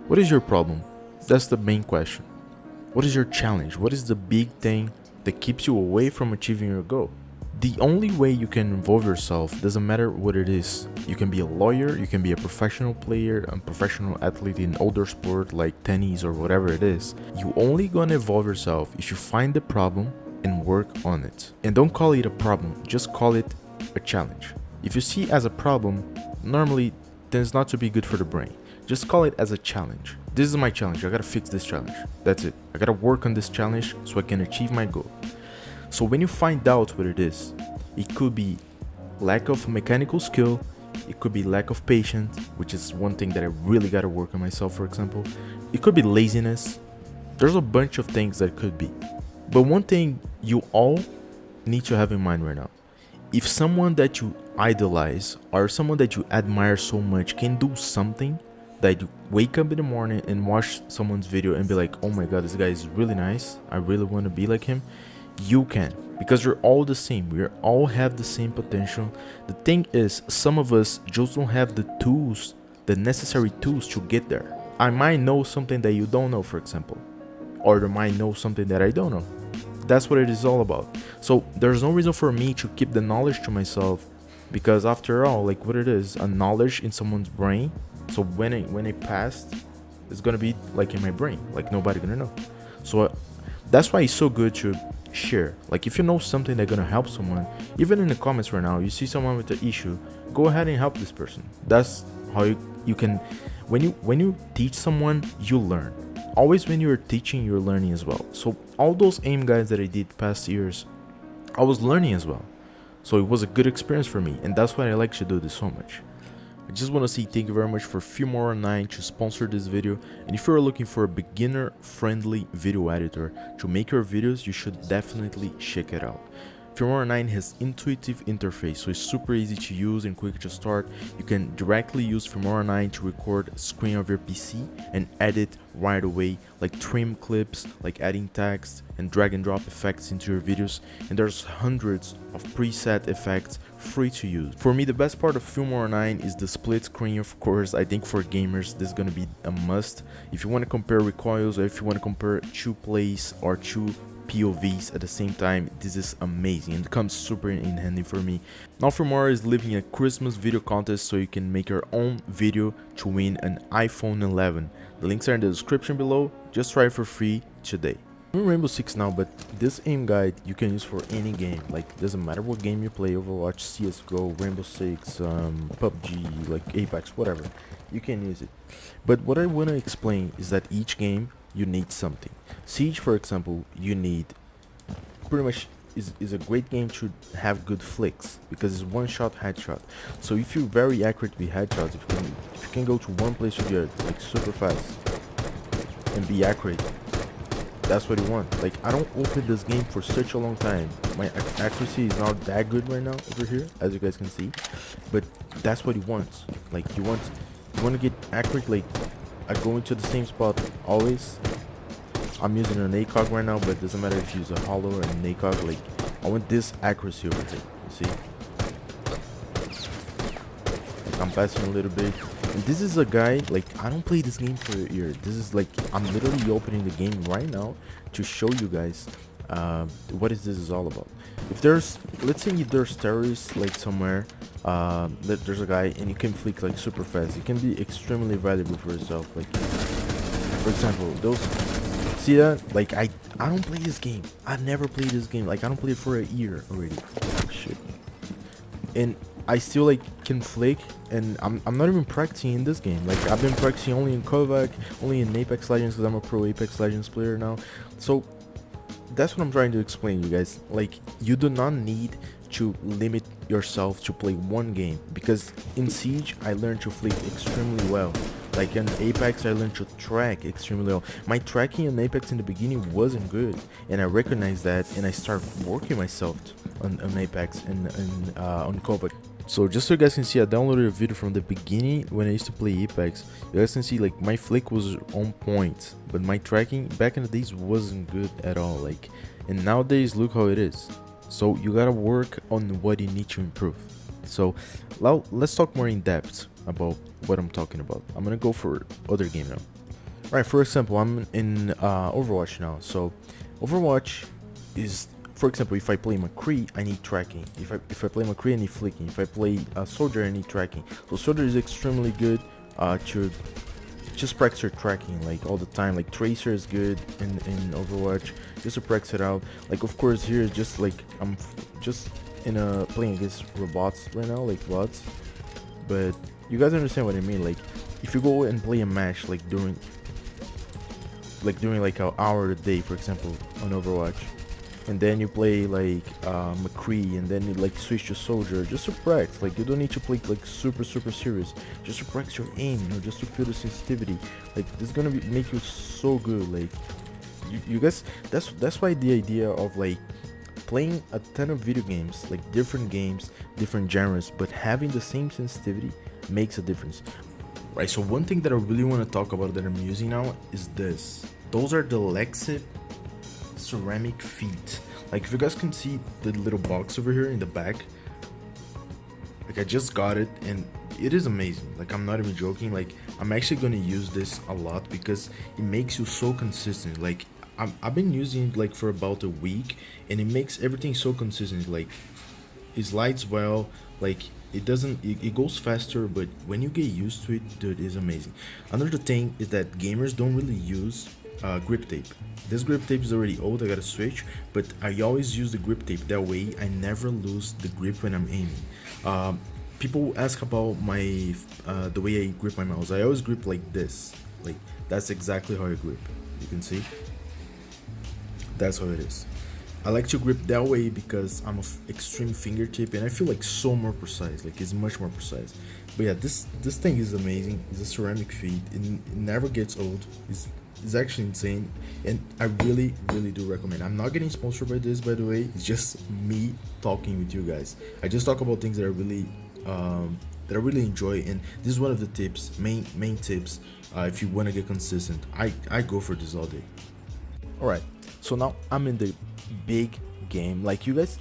What is your problem? That's the main question. What is your challenge? What is the big thing that keeps you away from achieving your goal? The only way you can involve yourself, doesn't matter what it is. You can be a lawyer, you can be a professional player, a professional athlete in older sport like tennis or whatever it is. You only gonna evolve yourself if you find the problem and work on it. And don't call it a problem, just call it a challenge. If you see it as a problem, normally tends not to be good for the brain. Just call it as a challenge. This is my challenge, I gotta fix this challenge. That's it. I gotta work on this challenge so I can achieve my goal. So when you find out what it is, it could be lack of mechanical skill, it could be lack of patience, which is one thing that I really gotta work on myself, for example. It could be laziness. There's a bunch of things that it could be. But one thing you all need to have in mind right now, if someone that you idolize or someone that you admire so much can do something, that you wake up in the morning and watch someone's video and be like, oh my god, this guy is really nice, I really want to be like him, you can, because we're all the same, we all have the same potential. The thing is, some of us just don't have the tools, the necessary tools to get there. I might know something that you don't know, for example, or you might know something that I don't know. That's what it is all about. So there's no reason for me to keep the knowledge to myself, because after all, like, what it is, a knowledge in someone's brain, so when it passed, it's gonna be like in my brain, like nobody gonna know. So that's why it's so good to share. Like, if you know something that's gonna help someone, even in the comments right now, you see someone with an issue, go ahead and help this person. That's how you can, when you teach someone, you learn. Always when you're teaching, you're learning as well. So all those aim guides that I did past years, I was learning as well. So it was a good experience for me, and that's why I like to do this so much. I just want to say thank you very much for Filmora9 to sponsor this video, and if you're looking for a beginner friendly video editor to make your videos, you should definitely check it out. Filmora9 has intuitive interface, so it's super easy to use and quick to start. You can directly use Filmora9 to record a screen of your PC and edit right away, like trim clips, like adding text and drag and drop effects into your videos, and there's hundreds of preset effects free to use. For me, the best part of Filmora9 is the split screen, of course. I think for gamers this is gonna be a must. If you want to compare recoils, or if you want to compare two plays or two POVs at the same time, this is amazing and it comes super in handy for me. Now Filmora is living a Christmas video contest, so you can make your own video to win an iPhone 11. The links are in the description below. Just try it for free today. I'm in Rainbow Six now, but this aim guide you can use for any game. Like, doesn't matter what game you play, Overwatch, CSGO, Rainbow Six, PUBG, like Apex, whatever, you can use it. But what I want to explain is that each game you need something. Siege, for example, you need pretty much is a great game to have good flicks, because it's one shot headshot. So if you're very accurate with headshots, if you can go to one place with your, like, super fast and be accurate, that's what you want. Like, I don't open this game for such a long time. My accuracy is not that good right now over here, as you guys can see, but that's what you want. Like, you want to get accurate. Like, I go into the same spot always. I'm using an ACOG right now, but it doesn't matter if you use a hollow or an ACOG. Like, I want this accuracy over here. You see? Like, I'm passing a little bit. And this is a guy, like, I don't play this game for a year. This is like, I'm literally opening the game right now to show you guys what this is all about. If there's, let's say if there's terrorists like somewhere, there's a guy and you can flick like super fast, it can be extremely valuable for yourself. Like, for example, those, see that? Like, I don't play this game. I never played this game. Like, I don't play it for a year already. Oh, shit. And I still, like, can flick, and I'm not even practicing in this game. Like, I've been practicing only in Kovac, only in Apex Legends, because I'm a pro Apex Legends player now. So that's what I'm trying to explain to you guys. Like, you do not need to limit yourself to play one game, because in Siege I learned to flick extremely well. Like, in Apex I learned to track extremely well. My tracking in Apex in the beginning wasn't good, and I recognized that, and I started working myself on Apex and on Kovac. So just so you guys can see, I downloaded a video from the beginning when I used to play Apex. You guys can see, like, my flick was on point, but my tracking back in the days wasn't good at all. Like, and nowadays look how it is. So you gotta work on what you need to improve. So now let's talk more in depth about what I'm talking about. I'm gonna go for other game now. Right, for example, I'm in Overwatch now. So Overwatch is, for example, if I play McCree, I need tracking. If I play McCree, I need flicking. If I play Soldier, I need tracking. So Soldier is extremely good to just practice your tracking like all the time. Like Tracer is good in Overwatch, just to practice it out. Like of course here, just like just in a playing against robots right now, like bots. But you guys understand what I mean. Like if you go and play a match during like an hour a day, for example, on Overwatch, and then you play like McCree, and then you like switch to Soldier, just to practice. Like you don't need to play like super serious, just to practice your aim, just to feel the sensitivity. Like this is gonna make you so good. Like you guys, that's why the idea of like playing a ton of video games, like different games, different genres, but having the same sensitivity makes a difference. Right, so one thing that I really want to talk about that I'm using now is this. Those are the Lexit ceramic feet. Like if you guys can see the little box over here in the back, like I just got it and it is amazing. Like I'm not even joking. Like I'm actually gonna use this a lot because it makes you so consistent. Like I've been using it like for about a week and it makes everything so consistent. Like it slides well, like it goes faster, but when you get used to it, dude, it's amazing. Another thing is that gamers don't really use grip tape. This grip tape is already old, I gotta switch, but I always use the grip tape. That way I never lose the grip when I'm aiming. People ask about my the way I grip my mouse. I always grip like this. Like that's exactly how I grip. You can see, that's how it is. I like to grip that way because I'm extreme fingertip and I feel like so more precise. Like it's much more precise. But yeah, this thing is amazing. It's a ceramic feet. It never gets old. It's actually insane, and I really do recommend. I'm not getting sponsored by this, by the way. It's just me talking with you guys. I just talk about things that I really enjoy, and this is one of the tips, main tips. If you want to get consistent, I go for this all day. All right, so now I'm in the big game. Like you guys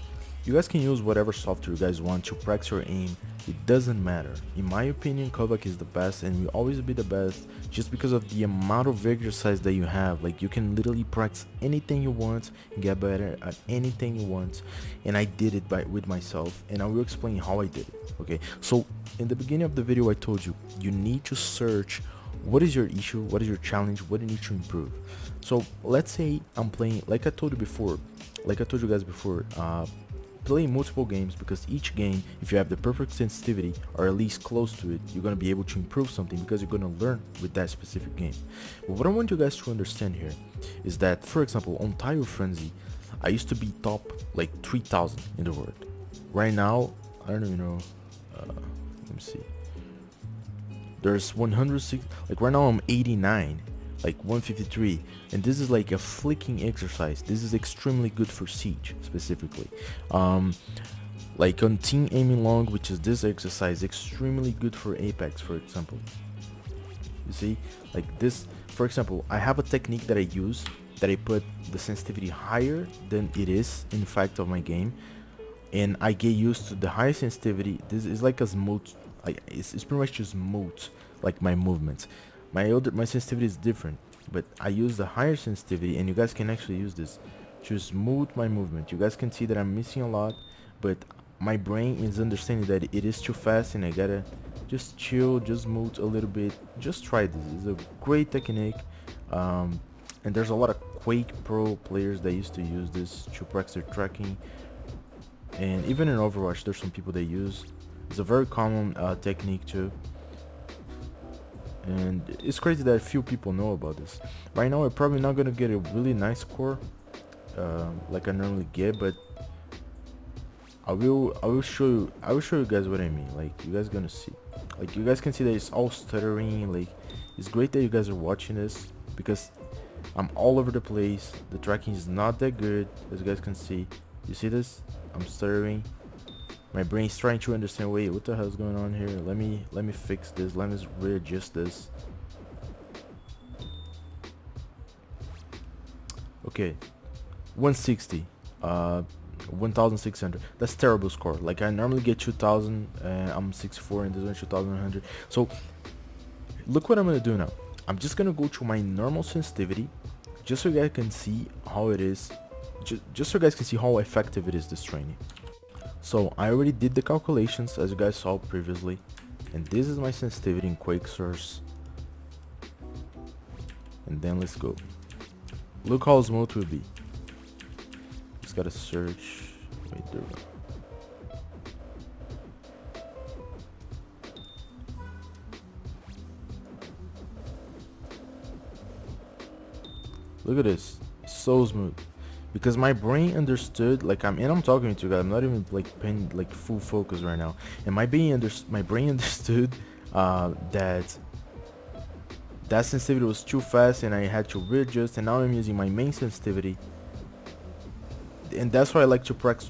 can use whatever software you guys want to practice your aim. It doesn't matter. In my opinion, Kovac is the best and will always be the best just because of the amount of exercise that you have. Like you can literally practice anything you want and get better at anything you want. And I did it with myself, and I will explain how I did it. Okay, so in the beginning of the video I told you need to search what is your issue, what is your challenge, what you need to improve. So let's say I'm playing, like I told you guys before, play multiple games, because each game, if you have the perfect sensitivity or at least close to it, you're going to be able to improve something because you're going to learn with that specific game. But what I want you guys to understand here is that, for example, on Tire Frenzy, I used to be top like 3,000 in the world. Right now, I don't even know, let me see, there's 106, like right now I'm 89, like 153, and this is like a flicking exercise. This is extremely good for Siege specifically. Like on team aiming long, which is this exercise, extremely good for Apex, for example. You see, like this, for example, I have a technique that I use that I put the sensitivity higher than it is in fact of my game, and I get used to the high sensitivity. This is like a smooth, like it's pretty much just smooth, like my movements. My sensitivity is different, but I use the higher sensitivity, and you guys can actually use this to smooth my movement. You guys can see that I'm missing a lot, but my brain is understanding that it is too fast and I gotta just chill, just smooth a little bit. Just try this. It's a great technique, and there's a lot of Quake Pro players that used to use this to practice their tracking, and even in Overwatch there's some people that use. It's a very common technique too, and it's crazy that few people know about this. Right now I'm probably not gonna get a really nice score like I normally get, but I will show you guys what I mean. Like you guys gonna see, like you guys can see that it's all stuttering. Like it's great that you guys are watching this because I'm all over the place. The tracking is not that good, as you guys can see. You see this? I'm stuttering. My brain's trying to understand, wait, what the hell is going on here? Let me fix this. Let me readjust this. Okay, 160, 1600. That's terrible score. Like I normally get 2000, and I'm 64, and this one 2100. So look what I'm gonna do now. I'm just gonna go to my normal sensitivity, just so you guys can see how it is, just so you guys can see how effective it is, this training. So I already did the calculations, as you guys saw previously, and this is my sensitivity in Quake source. And then let's go. Look how smooth it will be. Just gotta search. Wait, there we go. Look at this, so smooth. Because my brain understood, like I'm talking to you guys. I'm not even like paying like full focus right now. And my brain understood that sensitivity was too fast, and I had to readjust. And now I'm using my main sensitivity, and that's why I like to practice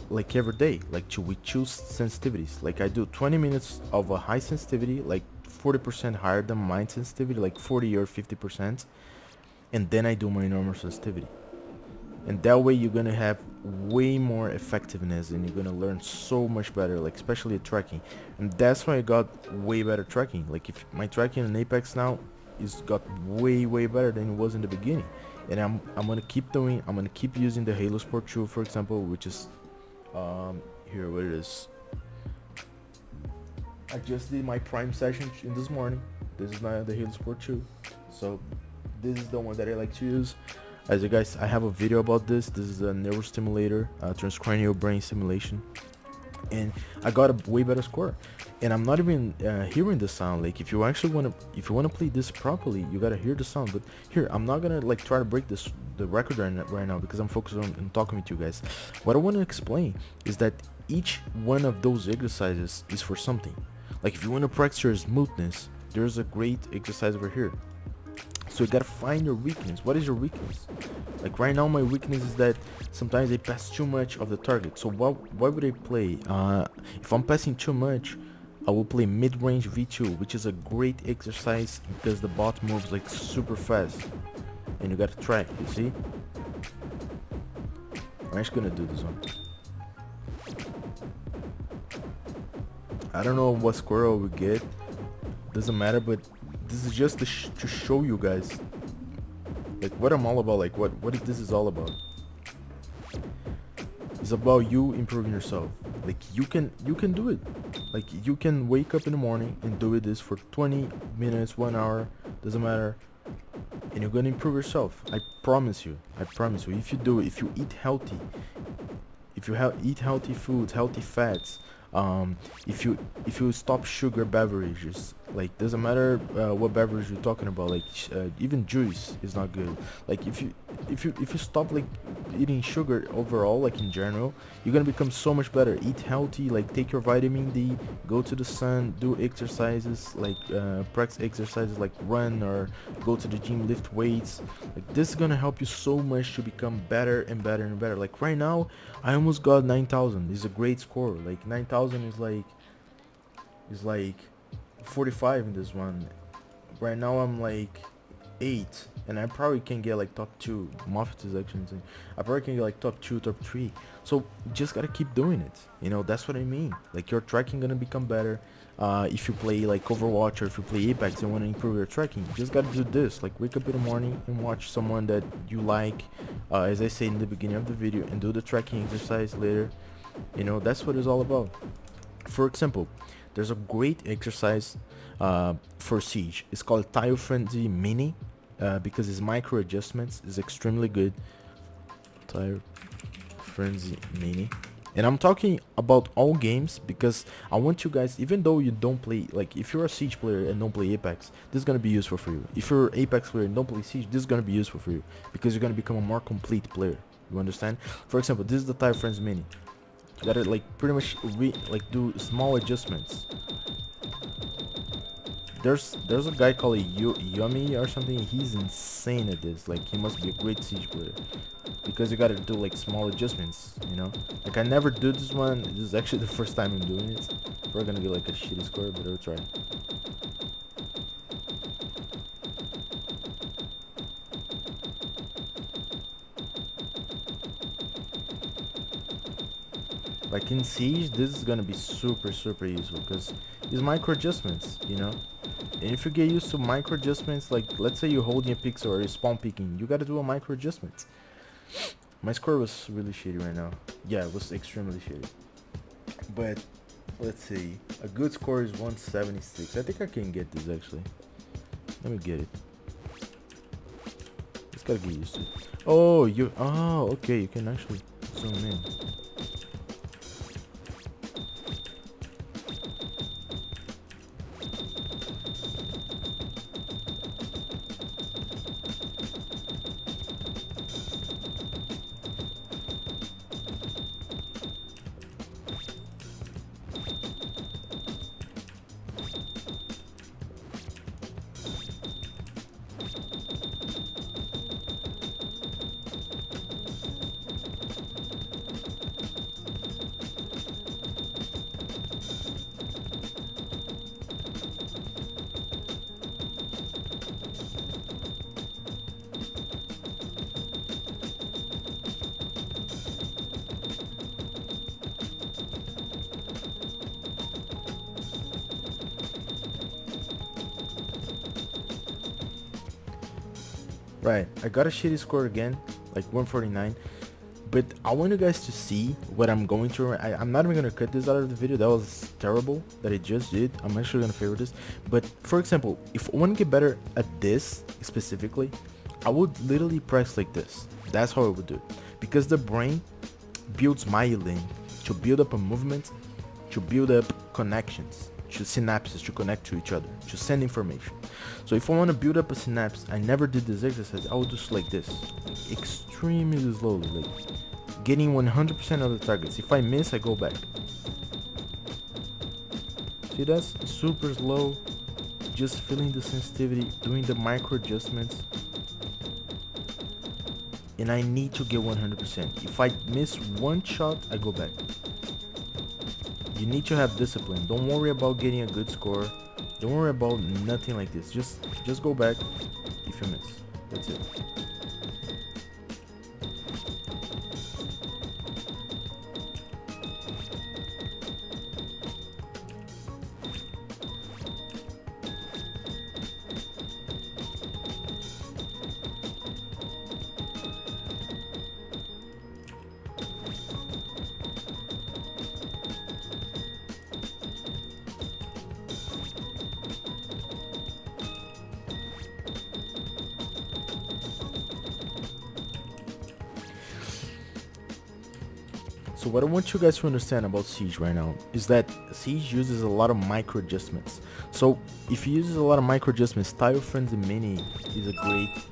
like every day, like we choose sensitivities. Like I do 20 minutes of a high sensitivity, like 40% higher than my sensitivity, like 40 or 50%, and then I do my normal sensitivity. And that way you're gonna have way more effectiveness, and you're gonna learn so much better, like especially at tracking. And that's why I got way better tracking. Like if my tracking in Apex now is got way better than it was in the beginning. And I'm gonna keep doing, I'm gonna keep using the Halo Sport 2, for example, which is here, where it is. I just did my prime session in this morning. This is now the Halo Sport 2, so this is the one that I like to use. As you guys, I have a video about this. This is a neurostimulator, transcranial brain stimulation, and I got a way better score. And I'm not even hearing the sound. Like if you actually wanna play this properly, you gotta hear the sound. But here, I'm not gonna like try to break the record right now, because I'm focused on talking to you guys. What I want to explain is that each one of those exercises is for something. Like if you want to practice your smoothness, there's a great exercise over here. So you gotta find your weakness. What is your weakness? Like right now, my weakness is that sometimes I pass too much of the target. So why would I play? If I'm passing too much, I will play mid-range V2, which is a great exercise because the bot moves like super fast, and you gotta track. You see? I'm actually gonna do this one. I don't know what score I will get. Doesn't matter, but this is just to show you guys like what I'm all about, like what this is all about. It's about you improving yourself. Like you can do it. Like you can wake up in the morning and do this for 20 minutes, 1 hour, doesn't matter, and you're gonna improve yourself. I promise you. If you do it, if you eat healthy, if you eat healthy foods, healthy fats, if you stop sugar beverages, like doesn't matter what beverage you're talking about, like even juice is not good. Like if you stop like eating sugar overall, like in general, you're gonna become so much better. Eat healthy, like take your vitamin D, go to the sun, do exercises, like practice exercises like run or go to the gym, lift weights. Like this is gonna help you so much to become better and better and better. Like right now I almost got 9,000. It's a great score. Like 9,000 is like 45 in this one. Right now I'm like 8, and I probably can get like top 2. Moffat is actually insane. I probably can get like top 2, top 3. So you just gotta keep doing it. You know, that's what I mean. Like your tracking gonna become better. If you play like Overwatch, or if you play Apex and want to improve your tracking, you just gotta do this. Like wake up in the morning and watch someone that you like, as I said in the beginning of the video, and do the tracking exercise later. You know, that's what it's all about. For example, there's a great exercise for Siege. It's called Tile Frenzy Mini, because it's micro adjustments. It's extremely good. Tile Frenzy Mini. And I'm talking about all games, because I want you guys, even though you don't play, like if you're a Siege player and don't play Apex, this is going to be useful for you. If you're an Apex player and don't play Siege, this is going to be useful for you, because you're going to become a more complete player. You understand? For example, this is the Tile Frenzy Mini. You gotta like pretty much do small adjustments. There's a guy called Yummy or something. He's insane at this. Like he must be a great Siege player, because you gotta do like small adjustments, you know. Like I never do this one. This is actually the first time I'm doing it. We're gonna get like a shitty score, but I'll try. Like in Siege, this is gonna be super useful, because it's micro adjustments, you know. And if you get used to micro adjustments, like let's say you're holding a pixel or you're spawn picking, you gotta do a micro adjustment. My score was really shitty right now. Yeah, it was extremely shitty. But let's see, a good score is 176. I think I can get this actually. Let me get it. Just gotta get used to it. Oh, okay, you can actually zoom in. Right, I got a shitty score again, like 149. But I want you guys to see what I'm going through. I'm not even gonna cut this out of the video. That was terrible that I just did. I'm actually gonna favor this. But for example, if I want to get better at this specifically, I would literally press like this. That's how I would do it. Because the brain builds myelin to build up a movement, to build up connections, to synapses to connect to each other, to send information. So if I want to build up a synapse, I never did this exercise. I would just like this, like extremely slowly, like getting 100% of the targets. If I miss, I go back. See, that's super slow, just feeling the sensitivity, doing the micro adjustments. And I need to get 100%. If I miss one shot, I go back. You need to have discipline. Don't worry about getting a good score. Don't worry about nothing like this. Just go back if you miss. That's it. So what I want you guys to understand about Siege right now is that Siege uses a lot of micro adjustments. So if you use a lot of micro adjustments, tile friendly mini is a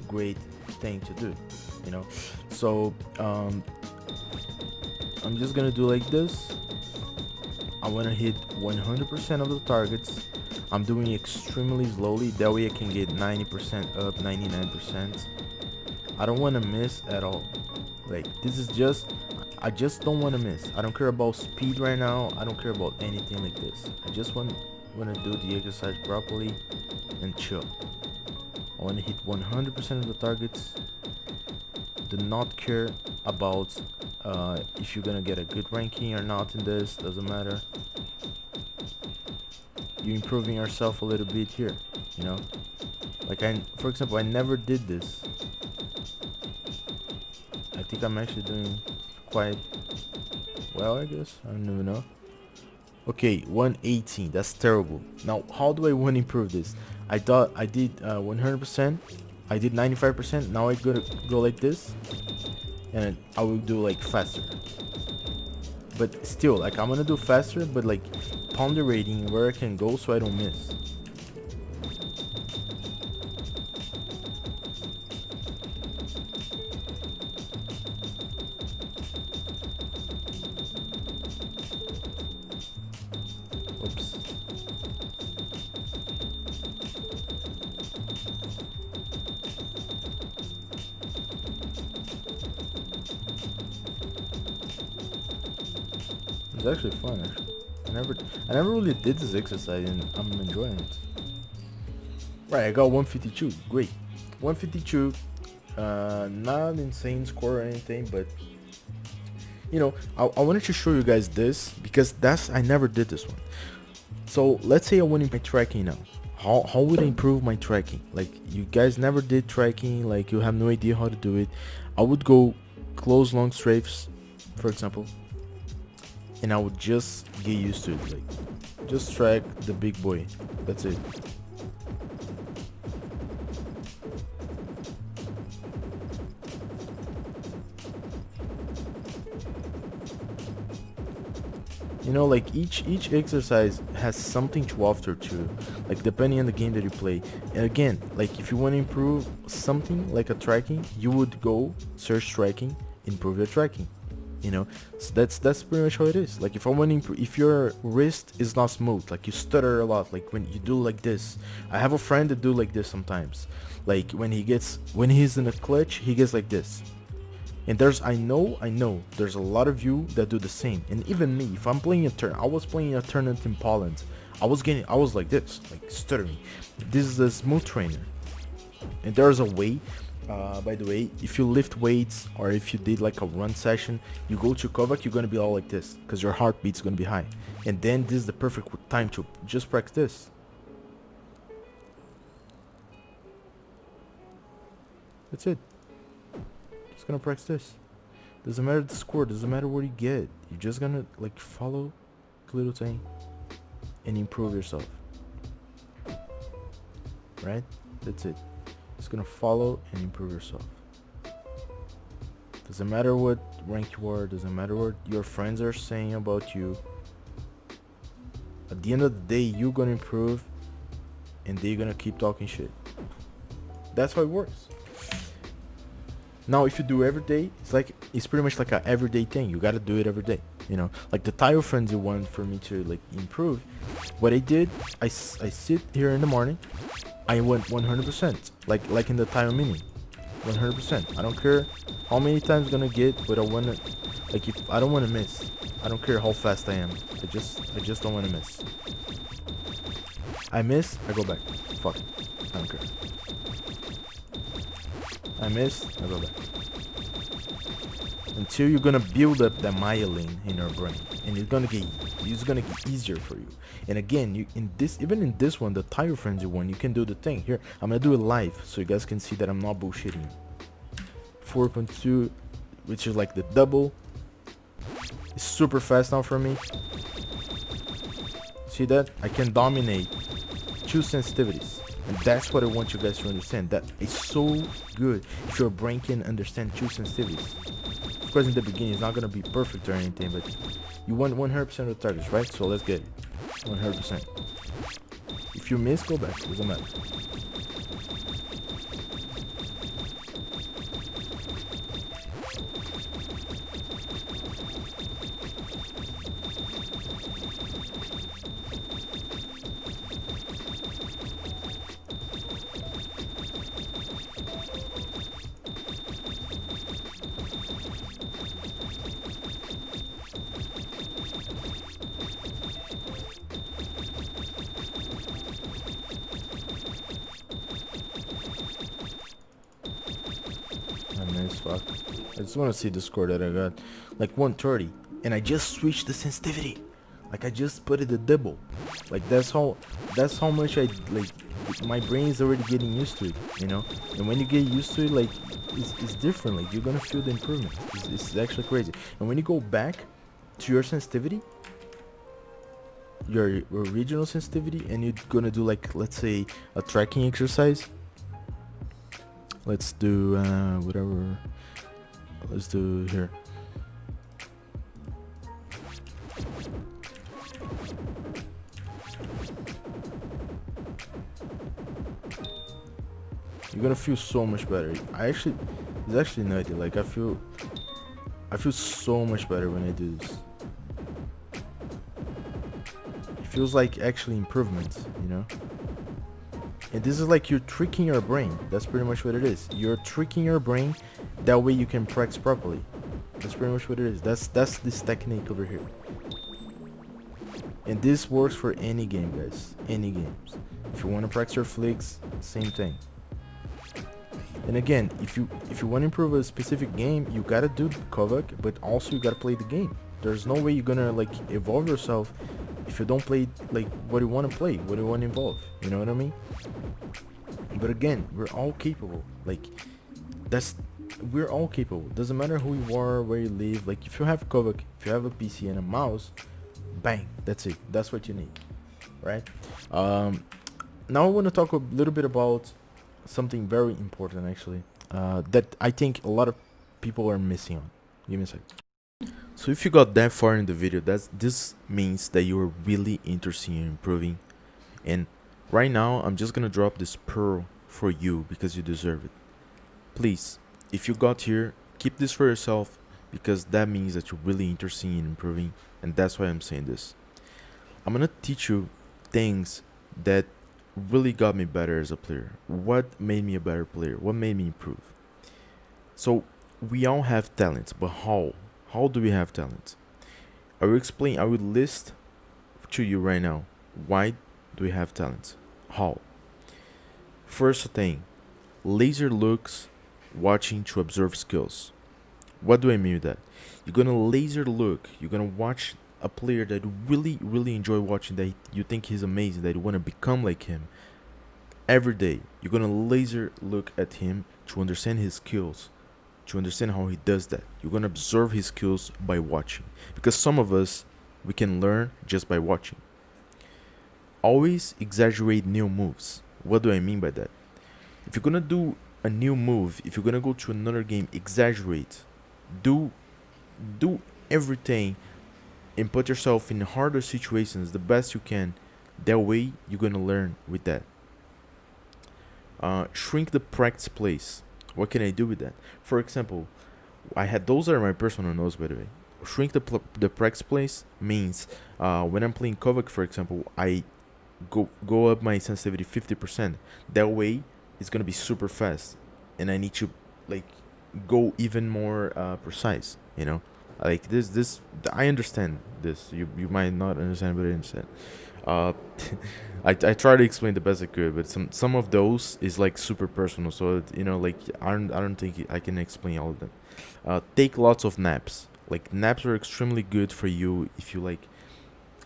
great thing to do, you know. So I'm just gonna do like this. I want to hit 100% of the targets. I'm doing extremely slowly, that way I can get 90% up, 99%. I don't want to miss at all. Like, this is just, I just don't want to miss. I don't care about speed right now. I don't care about anything like this. I just want to do the exercise properly and chill. I want to hit 100% of the targets. Do not care about if you're gonna get a good ranking or not in this. Doesn't matter. You're improving yourself a little bit here, you know. Like, for example, I never did this. I think I'm actually doing quite well, I guess. I don't even know. Okay, 118. That's terrible. Now, how do I want to improve this? I thought I did 100%. I did 95%. Now I gotta go like this, and I will do like faster. But still, like, I'm gonna do faster, but like ponderating where I can go so I don't miss. Oops. It's actually fun. Actually, I never really did this exercise, and I'm enjoying it. Right, I got 152. Great, 152. Not an insane score or anything, but you know, I wanted to show you guys this because I never did this one. So let's say I went in my tracking now. how would I improve my tracking? Like, you guys never did tracking, like you have no idea how to do it. I would go close long strafes, for example, and I would just get used to it. Like, just track the big boy. That's it. You know, like each exercise has something to offer to, like depending on the game that you play. And again, like if you want to improve something like a tracking, you would go search tracking, improve your tracking. You know, so that's pretty much how it is. Like if I want to improve, if your wrist is not smooth, like you stutter a lot, like when you do like this. I have a friend that do like this sometimes. Like when he's in a clutch, he gets like this. And I know there's a lot of you that do the same. And even me, if I'm playing a turn, I was playing a tournament in Poland, I was like this, like stuttering. This is a smooth trainer. And there's a way, by the way, if you lift weights or if you did like a run session, you go to Kovac, you're gonna be all like this, because your heartbeat's gonna be high. And then this is the perfect time to just practice this. That's it. Just gonna practice this. Doesn't matter the score, doesn't matter what you get. You're just gonna like follow the little thing and improve yourself. Right? That's it. Just gonna follow and improve yourself. Doesn't matter what rank you are, doesn't matter what your friends are saying about you. At the end of the day, you're gonna improve and they're gonna keep talking shit. That's how it works. Now, if you do every day, it's pretty much like a everyday thing. You gotta do it every day. You know, like the tile frenzy one for me to like improve. What I did, I sit here in the morning. I went 100%, like in the tile mini, 100%. I don't care how many times I'm gonna get, but I wanna, like if I don't wanna miss. I don't care how fast I am. I just don't wanna miss. I miss, I go back. Fuck it. I don't care. I missed, I go back. Until you're gonna build up that myelin in your brain, and it's gonna get easier for you. And again, even in this one, the tire frenzy one, you can do the thing. Here, I'm gonna do it live so you guys can see that I'm not bullshitting. 4.2, which is like the double. It's super fast now for me. See that? I can dominate 2 sensitivities. And that's what I want you guys to understand. That is so good if your brain can understand 2 sensitivities. Of course, in the beginning, it's not going to be perfect or anything, but you want 100% of the targets, right? So let's get it. 100%. If you miss, go back. Doesn't matter. Fuck. I just want to see the score that I got. Like 130. And I just switched the sensitivity. Like I just put it a double. Like that's how much I like. My brain is already getting used to it, you know. And when you get used to it, like it's different. Like you're gonna feel the improvement. It's actually crazy. And when you go back to your sensitivity, your original sensitivity, and you're gonna do like, let's say, a tracking exercise. Let's do whatever. Let's do here. You're gonna feel so much better. It's actually nutty. Like I feel so much better when I do this. It feels like actually improvements, you know. And this is like you're tricking your brain. That's pretty much what it is. You're tricking your brain. That way you can practice properly. That's pretty much what it is. That's this technique over here. And this works for any game, guys. Any games. If you want to practice your flicks, same thing. And again, if you want to improve a specific game, you gotta do Kovac, but also you gotta play the game. There's no way you're gonna like evolve yourself If you don't play like what you want to play, what you want to involve, you know what I mean? But again, we're all capable. Like that's we're all capable. Doesn't matter who you are, where you live. Like if you have Kovac, if you have a PC and a mouse, bang, that's it. That's what you need, right? Um, Now I want to talk a little bit about something very important actually, that I think a lot of people are missing on. Give me a sec. So if you got that far in the video, this means that you are really interested in improving. And right now, I'm just gonna drop this pearl for you because you deserve it. Please, if you got here, keep this for yourself because that means that you're really interested in improving, and that's why I'm saying this. I'm gonna teach you things that really got me better as a player. What made me a better player? What made me improve? So we all have talents, but how? How do we have talents? I will explain. I will list to you right now why do we have talents? How? First thing, laser looks, watching to observe skills. What do I mean with that? You're gonna laser look. You're gonna watch a player that you really enjoy watching, that you think he's amazing, that you want to become like him. Every day you're gonna laser look at him to understand his skills, to understand how he does that. You're gonna observe his skills by watching, because some of us, we can learn just by watching. Always exaggerate new moves. What do I mean by that? If you're gonna do a new move, if you're gonna go to another game, exaggerate. Do everything and put yourself in harder situations the best you can. That way you're gonna learn with that. Shrink the practice place. What can I do with that? For example, I had those are my personal notes, by the way. Shrink the practice place means when I'm playing Kovac, for example, I go up my sensitivity 50%. That way it's gonna be super fast, and I need to like go even more precise. You know, like this. I understand this. You might not understand, but I understand. Uh, I try to explain the best I could, but some of those is like super personal. So like I don't think I can explain all of them. Take lots of naps. Like naps are extremely good for you if you like.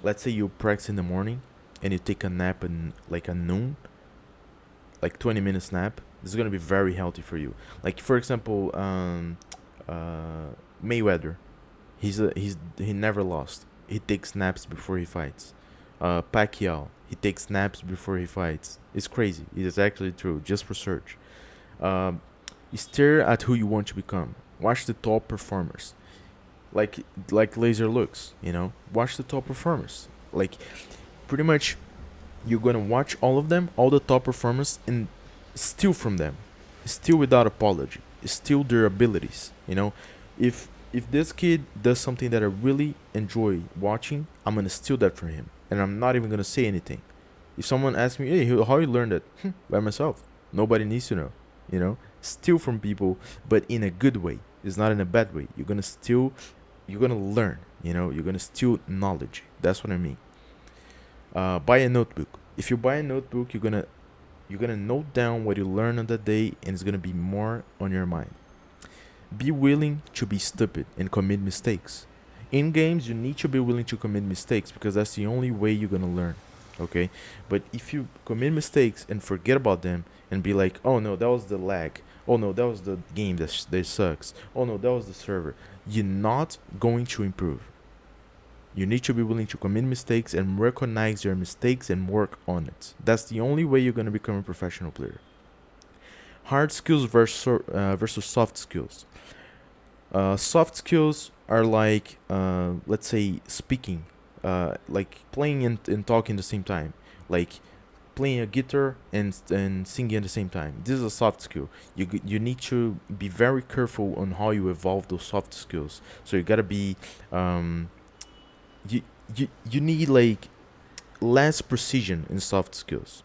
Let's say you practice in the morning and you take a nap in like a noon, like 20 minutes nap. This is gonna be very healthy for you. Like for example, Mayweather, he never lost. He takes naps before he fights. Pacquiao, he takes naps before he fights. It's crazy. It is actually true. Just research. Um, Stare at who you want to become. Watch the top performers. Like laser looks. Watch the top performers. Like pretty much, you're gonna watch all of them, all the top performers, and steal from them. Steal without apology. Steal their abilities. If this kid does something that I really enjoy watching, I'm gonna steal that from him, and I'm not even gonna say anything. If someone asks me, "Hey, how you learned that?" By myself. Nobody needs to know. Steal from people, but in a good way. It's not in a bad way. You're gonna steal. You're gonna learn. You're gonna steal knowledge. That's what I mean. Buy a notebook. If you buy a notebook, you're gonna note down what you learn on that day, and it's gonna be more on your mind. Be willing to be stupid and commit mistakes. In games, you need to be willing to commit mistakes because that's the only way you're gonna learn. Okay? But if you commit mistakes and forget about them and be like, oh no, that was the lag. Oh no, that was the game that sucks. Oh no, that was the server. You're not going to improve. You need to be willing to commit mistakes and recognize your mistakes and work on it. That's the only way you're gonna become a professional player. Hard skills versus soft skills. Soft skills are like, let's say, speaking, like playing and talking at the same time, like playing a guitar and singing at the same time. This is a soft skill. You need to be very careful on how you evolve those soft skills. So you gotta be, you need like less precision in soft skills.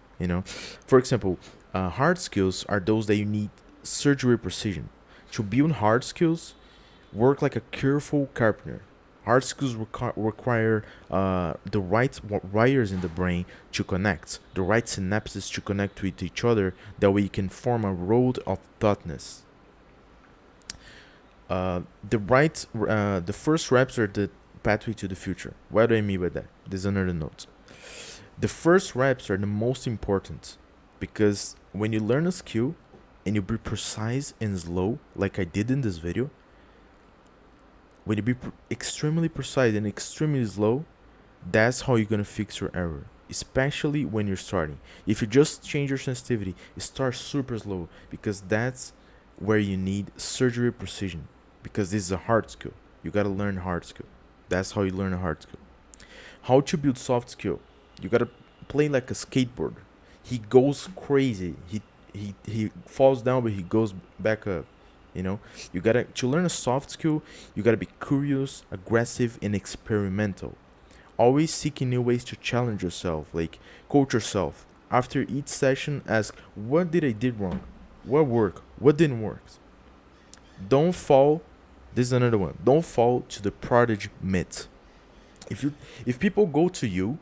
For example, hard skills are those that you need surgery precision. To build hard skills, work like a careful carpenter. Hard skills require the right wires in the brain to connect, the right synapses to connect with each other. That way you can form a road of thoughtness. The first reps are pathway to the future. What do I mean by that? There's another note. The first reps are the most important, because when you learn a skill and you be precise and slow, like I did in this video, when you be extremely precise and extremely slow, that's how you're gonna fix your error, especially when you're starting. If you just change your sensitivity, you start super slow, because that's where you need surgery precision, because this is a hard skill. You gotta learn hard skill. That's how you learn a hard skill. How to build soft skill? You gotta play like a skateboarder. He goes crazy. He falls down, but he goes back up. You know, you gotta, to learn a soft skill, you gotta be curious, aggressive, and experimental. Always seeking new ways to challenge yourself, like coach yourself. After each session, ask, what did I did wrong? What worked? What didn't work? Don't fall. This is another one. Don't fall to the prodigy myth. If people go to you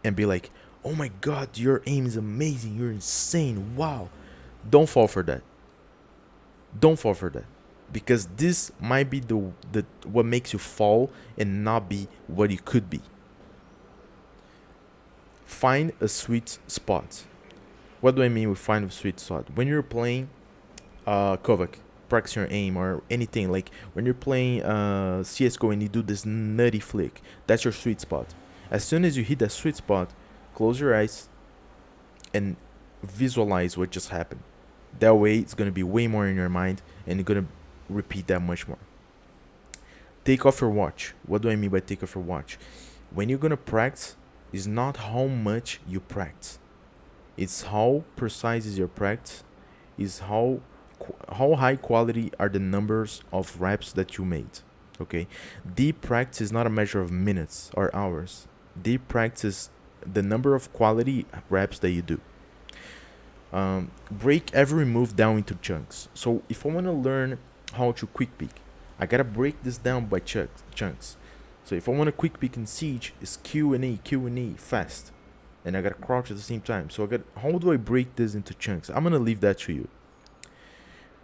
and be like, oh my god, your aim is amazing, you're insane, wow, don't fall for that. Don't fall for that, because this might be the what makes you fall and not be what you could be. Find a sweet spot. What do I mean with find a sweet spot? When you're playing Kovac, practice your aim, or anything, like when you're playing CSGO and you do this nutty flick, that's your sweet spot. As soon as you hit that sweet spot, close your eyes and visualize what just happened. That way it's going to be way more in your mind, and you're going to repeat that much more. Take off your watch. What do I mean by take off your watch? When you're going to practice, it's not how much you practice, it's how precise is your practice, is how high quality are the numbers of reps that you made. Okay, deep practice is not a measure of minutes or hours. Deep practice is the number of quality reps that you do. Break every move down into chunks. So if I want to learn how to quick peek, I gotta break this down by chunks. So if I want to quick peek in Siege, it's Q and E fast, and I gotta crouch at the same time. So how do I break this into chunks? I'm gonna leave that to you.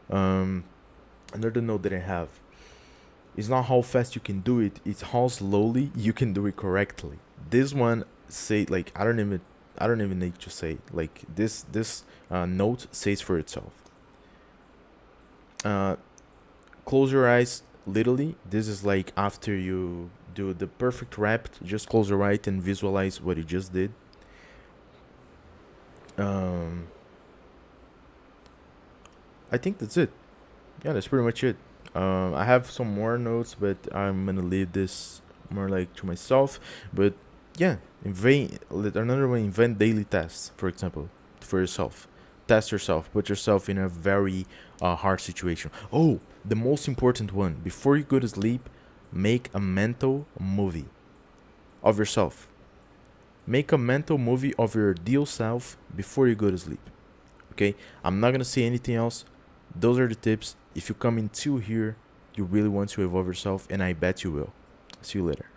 Another note that I have is not how fast you can do it, it's how slowly you can do it correctly. This one, say, like, I don't even need to say, like, this note says for itself. Close your eyes. Literally, this is like after you do the perfect rep, just close your eyes and visualize what you just did. I think that's it. Yeah, that's pretty much it. I have some more notes, but I'm gonna leave this more like to myself. But yeah, another one, invent daily tests, for example, for yourself. Test yourself, put yourself in a very hard situation. Oh, the most important one, before you go to sleep, make a mental movie of yourself. Make a mental movie of your ideal self before you go to sleep. Okay, I'm not gonna say anything else. Those are the tips. If you come into here, you really want to evolve yourself, and I bet you will. See you later.